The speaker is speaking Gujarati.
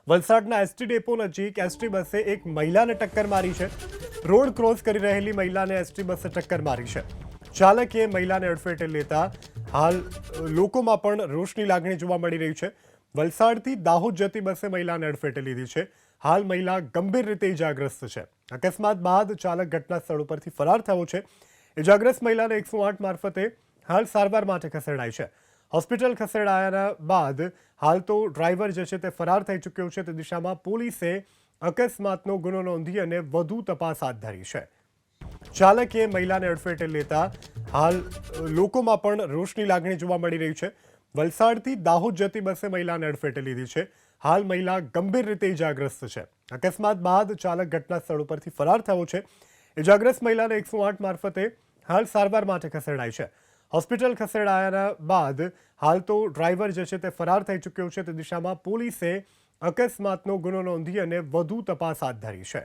વલસાડના એસટી ડેપો નજીક એસટી બસે એક મહિલાને ટક્કર મારી છે. રોડ ક્રોસ કરી રહેલી મહિલાને એસટી બસે ટક્કર મારી છે. ચાલકે મહિલાને અડફેટે લેતા હાલ લોકોમાં પણ રોષની લાગણી જોવા મળી રહી છે. વલસાડથી દાહોદ જતી બસે મહિલાને અડફેટે લીધી છે. હાલ મહિલા ગંભીર રીતે ઇજાગ્રસ્ત છે. અકસ્માત બાદ ચાલક ઘટના સ્થળ ઉપરથી ફરાર થયો છે. ઇજાગ્રસ્ત મહિલાને 108 મારફતે હાલ સારવાર માટે ખસેડાઈ છે. હોસ્પિટલ ખસેડાયા બાદ હાલ તો ડ્રાઈવર જે છે તે ફરાર થઈ ચૂક્યો છે. તે દિશામાં પોલીસે અકસ્માતનો ગુનો નોંધી અને વધુ તપાસ હાથ ધરી છે. ચાલકે મહિલાને અડફેટે લેતા હાલ લોકોમાં પણ રોષની લાગણી જોવા મળી રહી છે. વલસાડથી દાહોદ જતી બસે મહિલાને અડફેટે લીધી છે. હાલ મહિલા ગંભીર રીતે ઇજાગ્રસ્ત છે. અકસ્માત બાદ ચાલક ઘટના સ્થળ ઉપરથી ફરાર થયો છે. ઇજાગ્રસ્ત મહિલાને 108 મારફતે હાલ સારવાર માટે ખસેડાઈ છે. હોસ્પિટલ ખસેડાયા બાદ હાલ તો ડ્રાઈવર જે છે તે ફરાર થઈ ચૂક્યો છે. તે દિશામાં પોલીસે અકસ્માતનો ગુનો નોંધી અને વધુ તપાસ હાથ ધરી છે.